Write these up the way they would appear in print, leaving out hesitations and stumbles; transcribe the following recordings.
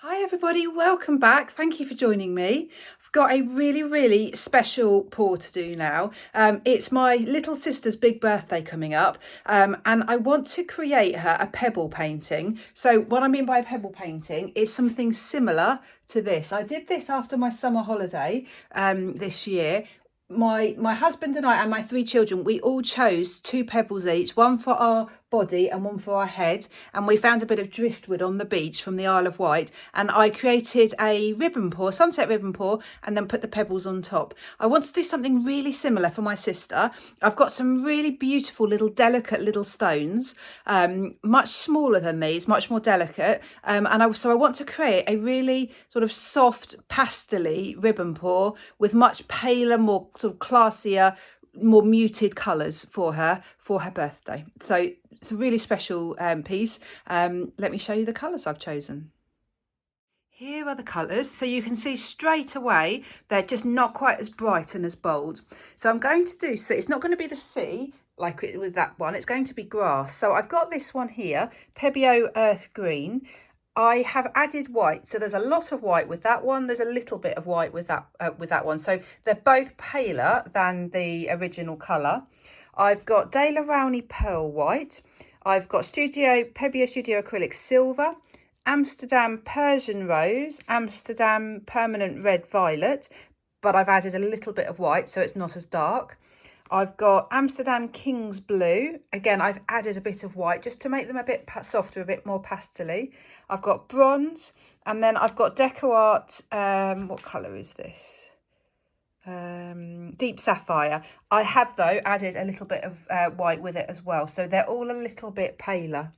Hi everybody, welcome back. Thank you for joining me. I've got a really special pour to do now. It's my little sister's big birthday coming up, and I want to create her a pebble painting. So what I mean by a pebble painting is something similar to this. I did this after my summer holiday this year. My husband and I and my 3 children, we all chose 2 pebbles each, one for our body and one for our head, and we found a bit of driftwood on the beach from the Isle of Wight, and I created a ribbon pour, sunset ribbon pour, and then put the pebbles on top. I want to do something really similar for my sister. I've got some really beautiful little delicate little stones, much smaller than these, much more delicate, so I want to create a really sort of soft pastel-y ribbon pour with much paler, more sort of classier, more muted colours for her birthday. So it's a really special piece. Let me show you the colours I've chosen. Here are the colours. So you can see straight away they're just not quite as bright and as bold. So I'm going to do, so it's not going to be the sea like with that one, it's going to be grass. So I've got this one here, Pebble Earth Green. I have added white, so there's a lot of white with that one. There's a little bit of white with that one. So they're both paler than the original colour. I've got Dale Rowney Pearl White. I've got Pebble Studio Acrylic Silver, Amsterdam Persian Rose, Amsterdam Permanent Red Violet, but I've added a little bit of white so it's not as dark. I've got Amsterdam King's Blue. Again, I've added a bit of white just to make them a bit softer, a bit more pastel-y. I've got Bronze, and then I've got Deco Art, what colour is this? Deep Sapphire. I have, though, added a little bit of white with it as well. So they're all a little bit paler.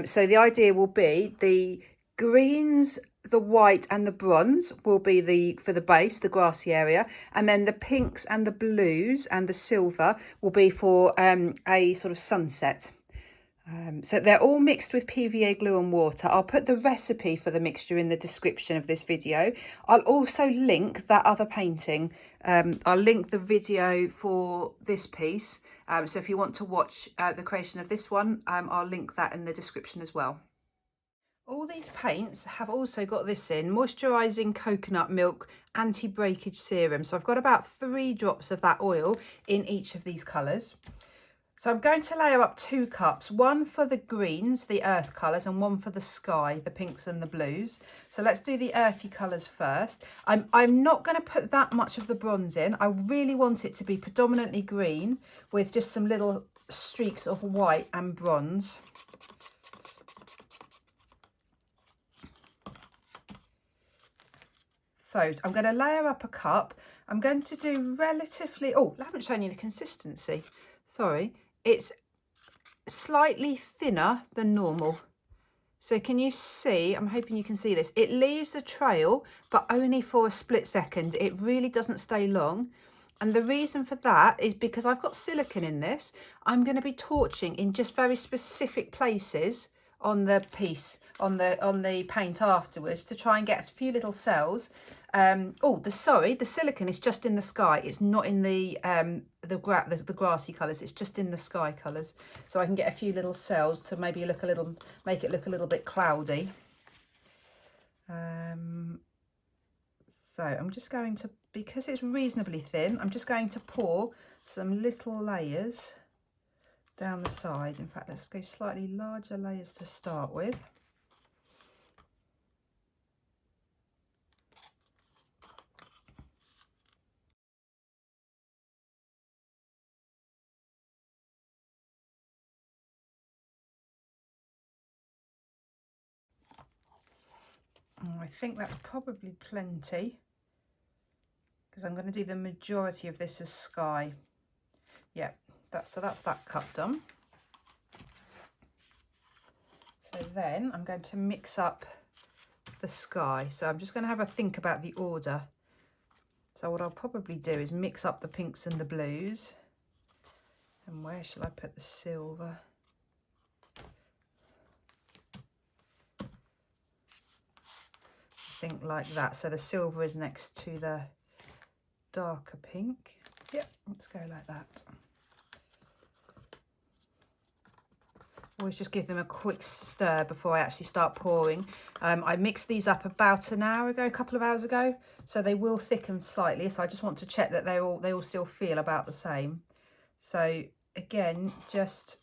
So the idea will be the greens, the white and the bronze will be for the base, the grassy area, and then the pinks and the blues and the silver will be for a sort of sunset. So they're all mixed with PVA glue and water. I'll put the recipe for the mixture in the description of this video. I'll also link that other painting. I'll link the video for this piece. So if you want to watch the creation of this one, I'll link that in the description as well. All these paints have also got this in, moisturising coconut milk anti-breakage serum. So I've got about 3 drops of that oil in each of these colours. So I'm going to layer up 2 cups, one for the greens, the earth colours, and one for the sky, the pinks and the blues. So let's do the earthy colours first. I'm not going to put that much of the bronze in. I really want it to be predominantly green with just some little streaks of white and bronze. So I'm going to layer up a cup. I'm going to do relatively, oh, I haven't shown you the consistency. Sorry, it's slightly thinner than normal. So can you see, I'm hoping you can see this. It leaves a trail, but only for a split second. It really doesn't stay long. And the reason for that is because I've got silicone in this. I'm going to be torching in just very specific places on the piece, on the paint afterwards to try and get a few little cells. The silicone is just in the sky. It's not in the grassy colours. It's just in the sky colours. So I can get a few little cells to maybe make it look a little bit cloudy. So I'm just going to, because it's reasonably thin, I'm just going to pour some little layers down the side. In fact, let's go slightly larger layers to start with. I think that's probably plenty because I'm going to do the majority of this as sky. Yeah, that's that cup done. So then I'm going to mix up the sky. So I'm just going to have a think about the order. So what I'll probably do is mix up the pinks and the blues. And where shall I put the silver? I think like that. So the silver is next to the darker pink. Yep, let's go like that. Always just give them a quick stir before I actually start pouring. I mixed these up about an hour ago, a couple of hours ago, so they will thicken slightly. So I just want to check that they all still feel about the same. So again, just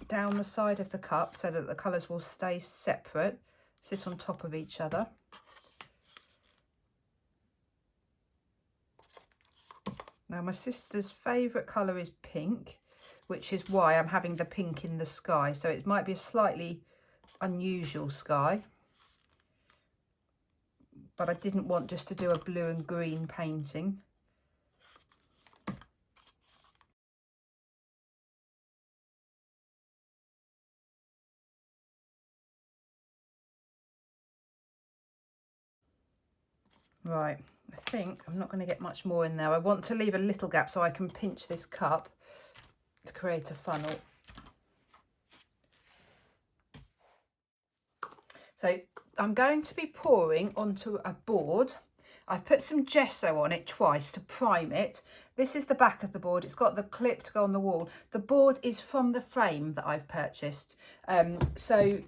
down the side of the cup so that the colours will stay separate, sit on top of each other. Now my sister's favourite colour is pink, which is why I'm having the pink in the sky. So it might be a slightly unusual sky, but I didn't want just to do a blue and green painting. Right, I think I'm not going to get much more in there. I want to leave a little gap so I can pinch this cup to create a funnel. So I'm going to be pouring onto a board. I've put some gesso on it twice to prime it. This is the back of the board. It's got the clip to go on the wall. The board is from the frame that I've purchased. So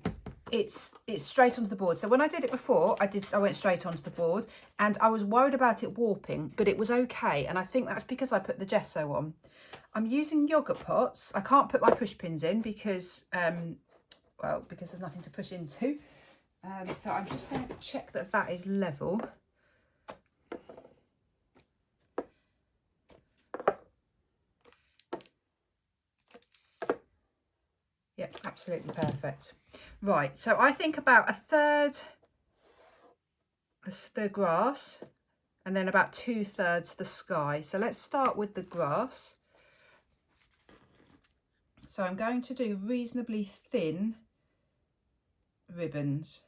it's straight onto the board. So when I did it before, I went straight onto the board and I was worried about it warping, but it was okay. And I think that's because I put the gesso on. I'm using yogurt pots. I can't put my push pins in because, well, because there's nothing to push into. So I'm just going to check that that is level. Yep, absolutely perfect. Right, so I think about a third the grass and then about 2/3 the sky. So let's start with the grass. So I'm going to do reasonably thin ribbons.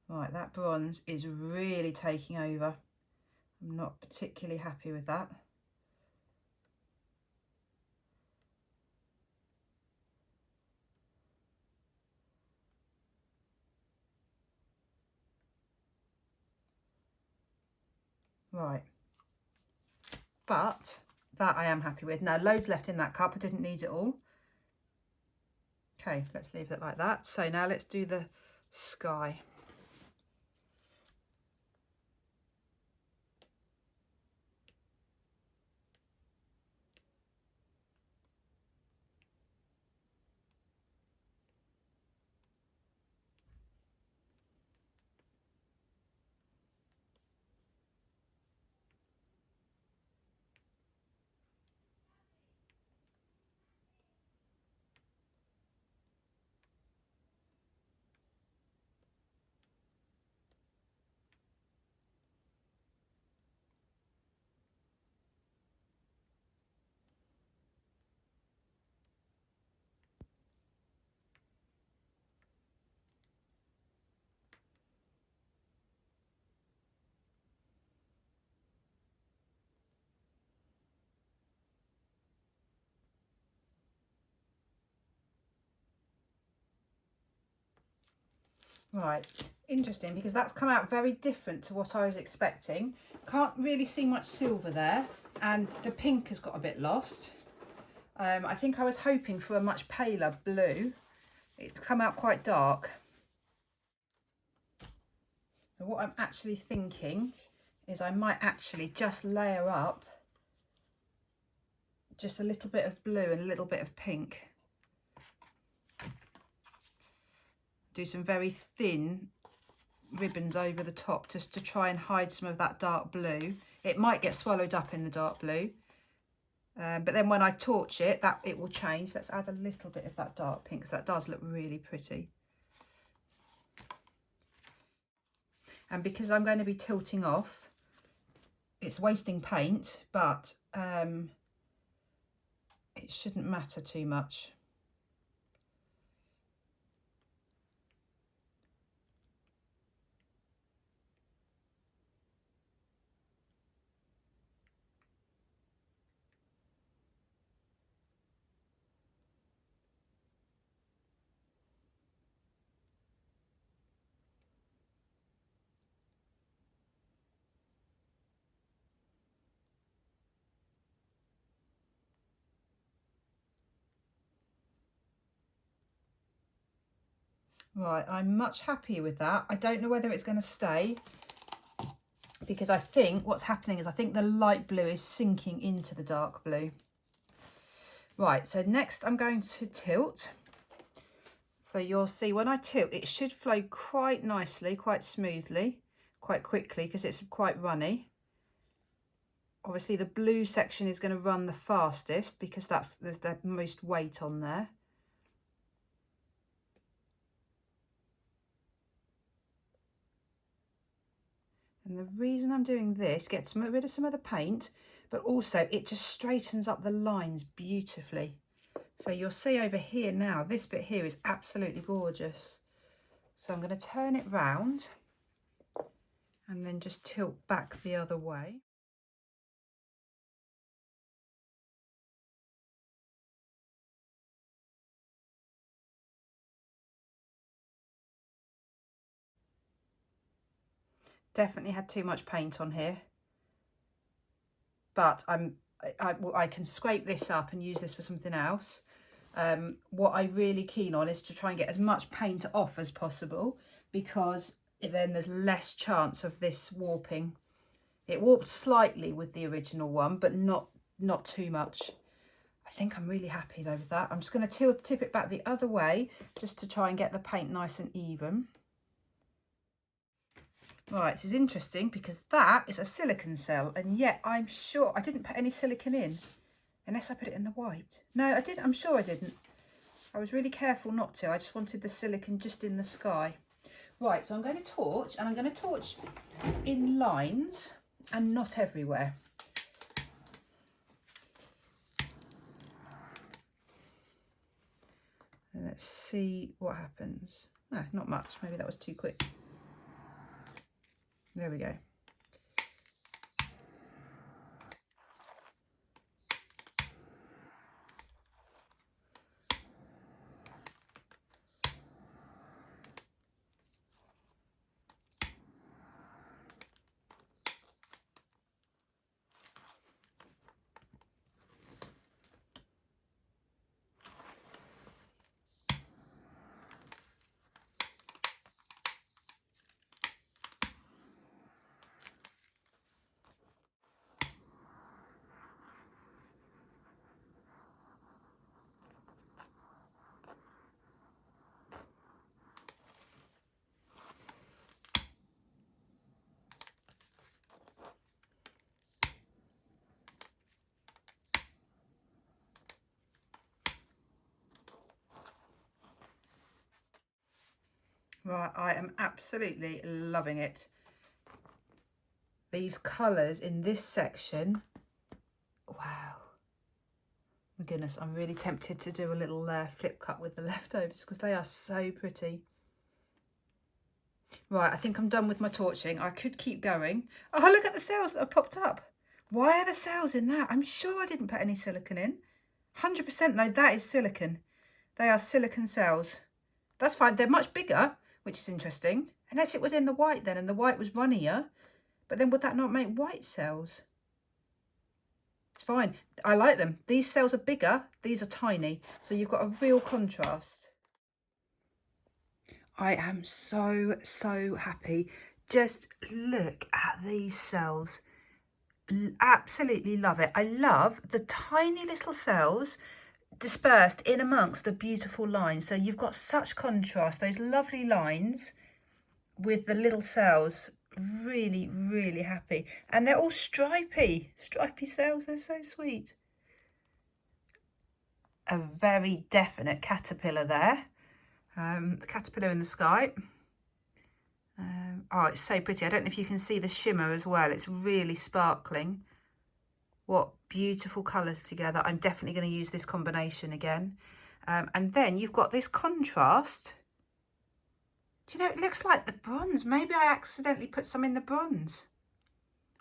Right, that bronze is really taking over. I'm not particularly happy with that. Right, but that I am happy with. Now, loads left in that cup. I didn't need it all. Okay, let's leave it like that. So now let's do the sky. Right, interesting, because that's come out very different to what I was expecting. Can't really see much silver there, and the pink has got a bit lost. I think I was hoping for a much paler blue. It's come out quite dark. So what I'm actually thinking is I might actually just layer up just a little bit of blue and a little bit of pink. Do some very thin ribbons over the top just to try and hide some of that dark blue. It might get swallowed up in the dark blue, but then when I torch it, it will change. Let's add a little bit of that dark pink because that does look really pretty. And because I'm going to be tilting off, it's wasting paint, but it shouldn't matter too much. Right, I'm much happier with that. I don't know whether it's going to stay, because I think what's happening is I think the light blue is sinking into the dark blue. Right, so next I'm going to tilt. So you'll see when I tilt, it should flow quite nicely, quite smoothly, quite quickly, because it's quite runny. Obviously the blue section is going to run the fastest because there's the most weight on there. And the reason I'm doing this, gets rid of some of the paint, but also it just straightens up the lines beautifully. So you'll see over here now, this bit here is absolutely gorgeous. So I'm going to turn it round and then just tilt back the other way. Definitely had too much paint on here, but I can scrape this up and use this for something else. What I'm really keen on is to try and get as much paint off as possible, because then there's less chance of this warping. It warped slightly with the original one, but not too much. I think I'm really happy though with that. I'm just going to tip it back the other way just to try and get the paint nice and even. Right, this is interesting because that is a silicone cell, and yet I'm sure I didn't put any silicone in, unless I put it in the white. No, I didn't. I'm sure I didn't. I was really careful not to. I just wanted the silicone just in the sky. Right, so I'm going to torch, and I'm going to torch in lines and not everywhere. And let's see what happens. No, not much. Maybe that was too quick. There we go. Right, I am absolutely loving it. These colours in this section, wow. My goodness, I'm really tempted to do a little flip cut with the leftovers because they are so pretty. Right, I think I'm done with my torching. I could keep going. Oh, look at the cells that have popped up. Why are the cells in that? I'm sure I didn't put any silicone in. 100% no, that is silicone. They are silicone cells. That's fine. They're much bigger, which is interesting. Unless it was in the white then, and the white was runnier. But then would that not make white cells? It's fine. I like them. These cells are bigger. These are tiny. So you've got a real contrast. I am so happy. Just look at these cells. Absolutely love it. I love the tiny little cells dispersed in amongst the beautiful lines. So you've got such contrast, those lovely lines with the little cells. Really happy. And they're all stripy cells. They're so sweet. A very definite caterpillar there. The caterpillar in the sky. Oh, it's so pretty. I don't know if you can see the shimmer as well. It's really sparkling. What beautiful colours together. I'm definitely going to use this combination again. And then you've got this contrast. Do you know, it looks like the bronze. Maybe I accidentally put some in the bronze.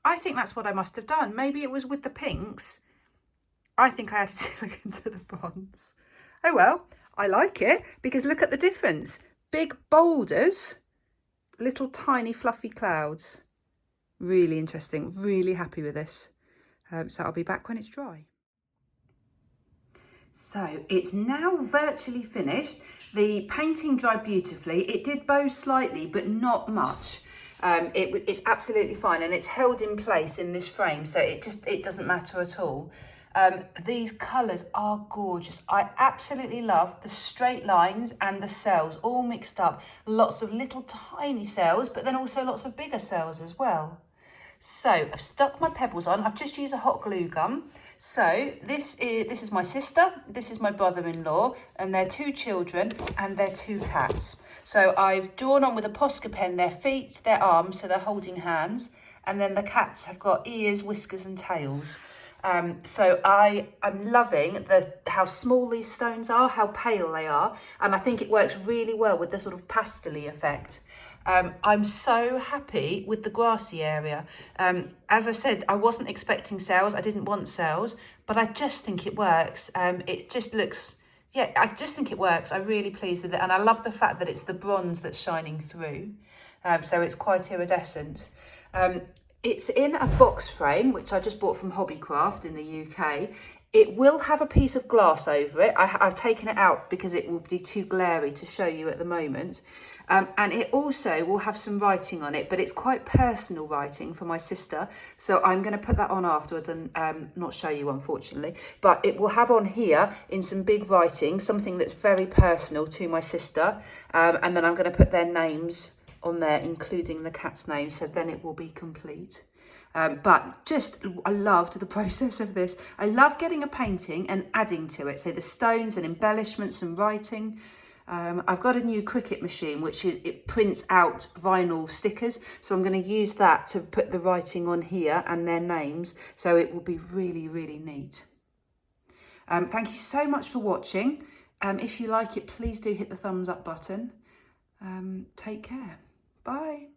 I think that's what I must have done. Maybe it was with the pinks. I think I added silicone to the bronze. Oh well, I like it because look at the difference. Big boulders, little tiny fluffy clouds. Really interesting. Really happy with this. So I'll be back when it's dry. So it's now virtually finished. The painting dried beautifully. It did bow slightly, but not much. It's absolutely fine, and it's held in place in this frame, so it doesn't matter at all. These colours are gorgeous. I absolutely love the straight lines and the cells all mixed up. Lots of little tiny cells, but then also lots of bigger cells as well. So I've stuck my pebbles on. I've just used a hot glue gun. So this is my sister, this is my brother-in-law, and their 2 children and their 2 cats. So I've drawn on with a Posca pen their feet, their arms, so they're holding hands, and then the cats have got ears, whiskers and tails. So I'm loving how small these stones are, how pale they are, and I think it works really well with the sort of pastel-y effect. I'm so happy with the grassy area. As I said, I wasn't expecting cells. I didn't want cells, but I just think it works. It just looks, yeah, I just think it works. I'm really pleased with it. And I love the fact that it's the bronze that's shining through. So it's quite iridescent. It's in a box frame, which I just bought from Hobbycraft in the UK. It will have a piece of glass over it. I've taken it out because it will be too glary to show you at the moment. And it also will have some writing on it, but it's quite personal writing for my sister. So I'm going to put that on afterwards and not show you, unfortunately. But it will have on here in some big writing, something that's very personal to my sister. And then I'm going to put their names on there, including the cat's name. So then it will be complete. But just, I loved the process of this. I love getting a painting and adding to it. So the stones and embellishments and writing. I've got a new Cricut machine, which it prints out vinyl stickers. So I'm going to use that to put the writing on here and their names. So it will be really, really neat. Thank you so much for watching. If you like it, please do hit the thumbs up button. Take care. Bye.